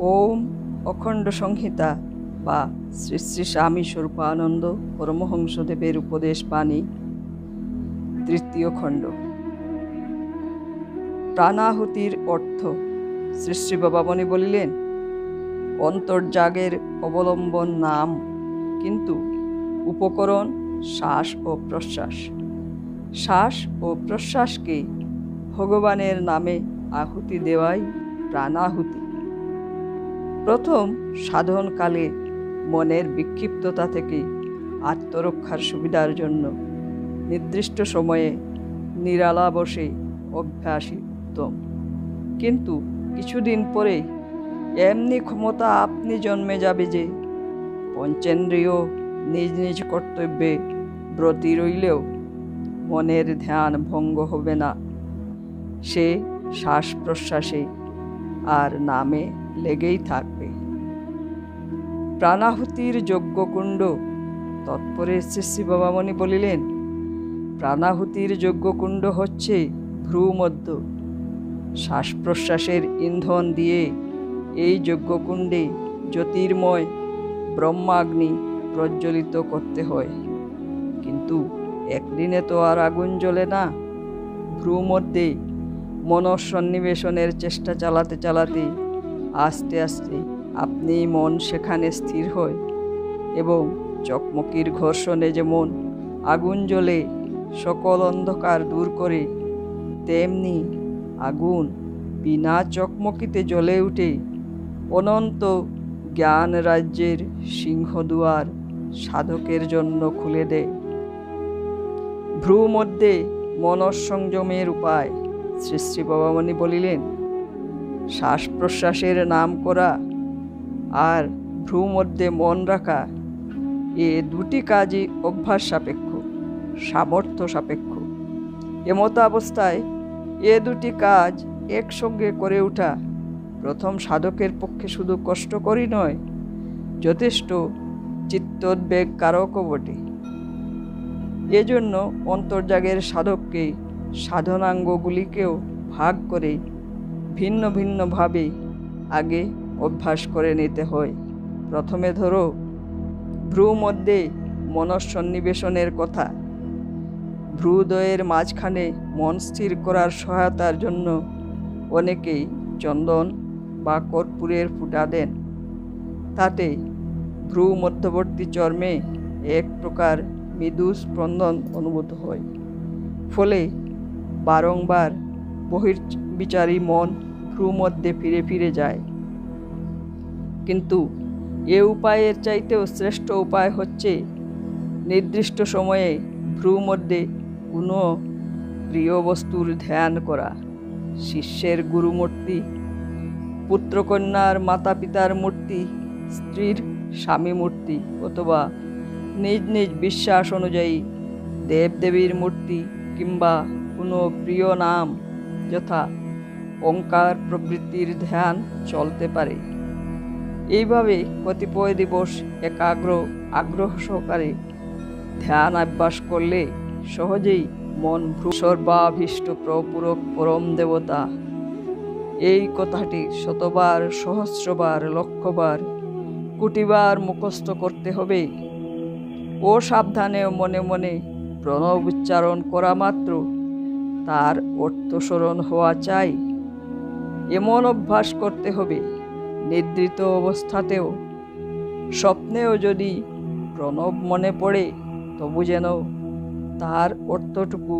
ওম অখণ্ড সংহিতা বা শ্রী শ্রী স্বামী স্বরূপানন্দ পরমহংসদেবের উপদেশ বাণী, তৃতীয় খণ্ড। প্রাণাহুতির অর্থ। শ্রী শ্রী বাবামণি বলিলেন, অন্তর্যাগের অবলম্বন নাম, কিন্তু উপকরণ শ্বাস ও প্রশ্বাস। শ্বাস ও প্রশ্বাসকে ভগবানের নামে আহুতি দেওয়াই প্রাণাহুতি। প্রথম সাধনকালে মনের বিক্ষিপ্ততা থেকে আত্মরক্ষার সুবিধার জন্য নির্দিষ্ট সময়ে নিরালা বসে অভ্যাসই উত্তম। কিন্তু কিছুদিন পরে এমনি ক্ষমতা আপনি জন্মে যাবে যে পঞ্চেন্দ্রিয় নিজ নিজ কর্তব্যে ব্রতী রইলেও মনের ধ্যান ভঙ্গ হবে না। সে শ্বাস প্রশ্বাসে আর নামে লেগেই থাকবে। প্রাণাহুতির যজ্ঞকুণ্ড। তৎপরে শ্রী শ্রী বাবামণি বলিলেন, প্রাণাহুতির যজ্ঞকুণ্ড হচ্ছে ভ্রূমধ্য। শ্বাস প্রশ্বাসের ইন্ধন দিয়ে এই যজ্ঞকুণ্ডে জ্যোতির্ময় ব্রহ্মাগ্নি প্রজ্বলিত করতে হয়। কিন্তু একদিনে তো আর আগুন জ্বলে না। ভ্রূমধ্যে মনঃসন্নিবেশনের চেষ্টা চালাতে চালাতে আস্তে আস্তে আপনি মন সেখানে স্থির হয় এবং চকমকির ঘর্ষণে যেমন আগুন জ্বলে সকল অন্ধকার দূর করে, তেমনি আগুন বিনা চকমকিতে জ্বলে উঠে অনন্ত জ্ঞান রাজ্যের সিংহদুয়ার সাধকের জন্য খুলে দেয়। ভ্রূমধ্যে মনঃসংযমের উপায়। শ্রী শ্রী বাবামণি বলিলেন, শ্বাস প্রশ্বাসের নাম করা আর ভ্রূমধ্যে মন রাখা, এ দুটি কাজই অভ্যাস সাপেক্ষ, সামর্থ্য সাপেক্ষ। এমতাবস্থায় এ দুটি কাজ একসঙ্গে করে ওঠা প্রথম সাধকের পক্ষে শুধু কষ্টকরই নয়, যথেষ্ট চিত্তোদ্বেগ কারকও বটে। এজন্য অন্তর্যাগের সাধককে সাধনাঙ্গগুলিকেও ভাগ করে ভিন্ন ভিন্নভাবে আগে অভ্যাস করে নিতে হয়। প্রথমে ধরো ভ্রূমধ্যে মনঃসন্নিবেশনের কথা। ভ্রূদ্বয়ের মাঝখানে মন স্থির করার সহায়তার জন্য অনেকেই চন্দন বা কর্পূরের ফুটা দেন। তাতে ভ্রূ মধ্যবর্তী চর্মে এক প্রকার মৃদু স্পন্দন অনুভূত হয়। ফলে বারংবার বহির্বিচারী মন ভ্রূমধ্যে ফিরে ফিরে যায়। কিন্তু এ উপায়ের চাইতেও শ্রেষ্ঠ উপায় হচ্ছে নির্দিষ্ট সময়ে ভ্রূমধ্যে কোনো প্রিয় বস্তুর ধ্যান করা। শিষ্যের গুরুমূর্তি, পুত্রকন্যার মাতা পিতার মূর্তি, স্ত্রীর স্বামী মূর্তি, অথবা নিজ নিজ বিশ্বাস অনুযায়ী দেবদেবীর মূর্তি কিংবা কোনো প্রিয় নাম যথা ওঙ্কার প্রভৃতির ধ্যান চলতে পারে। এইভাবে কতিপয় দিবস আগ্রহ সহকারে ধ্যান অভ্যাস করলে সহজেই মন সর্বাভীষ্ট প্রপূরক পরম দেবতা, এই কথাটি শতবার, সহস্রবার, লক্ষবার, কোটিবার মুখস্থ করতে হবে। ও সাবধানে মনে মনে প্রণব উচ্চারণ করা মাত্র তার অর্থস্মরণ হওয়া চাই, এমন অভ্যাস করতে হবে। নিদ্রিত অবস্থাতেও স্বপ্নেও যদি প্রণব মনে পড়ে, তবু যেন তার অর্থটুকু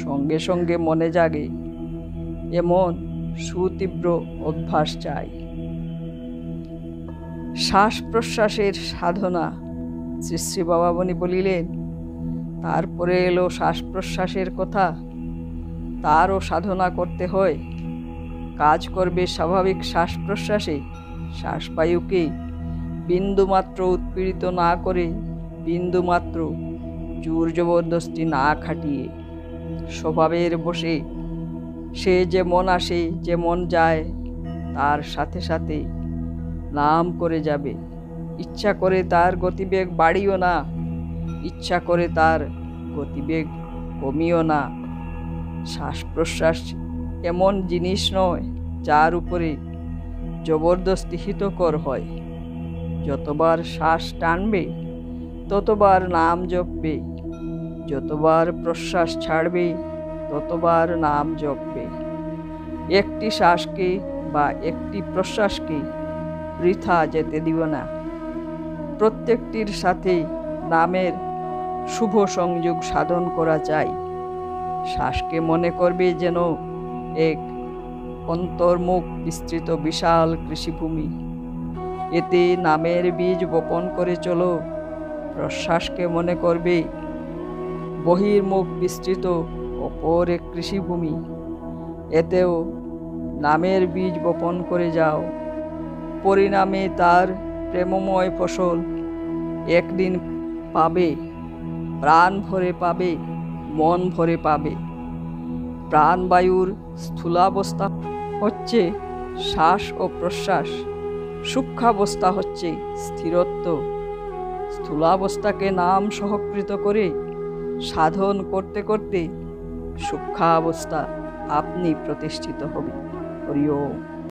সঙ্গে সঙ্গে মনে জাগে, এমন সুতীব্র অভ্যাস চাই। শ্বাস প্রশ্বাসের সাধনা। শ্রী শ্রী বাবামণি বলিলেন, তারপরে এলো শ্বাস প্রশ্বাসের কথা। তারও সাধনা করতে হয়। কাজ করবে স্বাভাবিক শ্বাস প্রশ্বাসে। শ্বাসবায়ুকে বিন্দুমাত্র উৎপীড়িত না করে, বিন্দুমাত্র জোর জবরদস্তি না খাটিয়ে, স্বভাবের বসে সে যেমন আসে যেমন যায় তার সাথে সাথে নাম করে যাবে। ইচ্ছা করে তার গতিবেগ বাড়িও না, ইচ্ছা করে তার গতিবেগ কমিও না। শ্বাস প্রশ্বাস এমন জিনিস নয় যার উপরে জবরদস্তি হিতকর হয়। যতবার শ্বাস টানবে ততবার নাম জপবে, যতবার প্রশ্বাস ছাড়বে ততবার নাম জপবে। একটি শ্বাসকে বা একটি প্রশ্বাসকে বৃথা যেতে দিও না। প্রত্যেকটির সাথে নামের শুভ সংযোগ সাধন করা চাই। শ্বাসকে মনে করবে যেন এক অন্তর্মুখ বিস্তৃত বিশাল কৃষিভূমি। এতে নামের বীজ বপন করে চলো। প্রশ্বাসকে মনে করবে বহির্মুখ বিস্তৃত অপর এক কৃষিভূমি। এতেও নামের বীজ বপন করে যাও। পরিণামে তার প্রেমময় ফসল একদিন পাবে, প্রাণ ভরে পাবে, মন ভরে পাবে। প্রাণবায়ুর স্থূলাবস্থা হচ্ছে শ্বাস ও প্রশ্বাস, সূক্ষ্মাবস্থা হচ্ছে স্থিরত্ব। স্থূলাবস্থাকে নাম সহকৃত করে সাধন করতে করতে সূক্ষ্মাবস্থা আপনি প্রতিষ্ঠিত হবে। হরি ওম।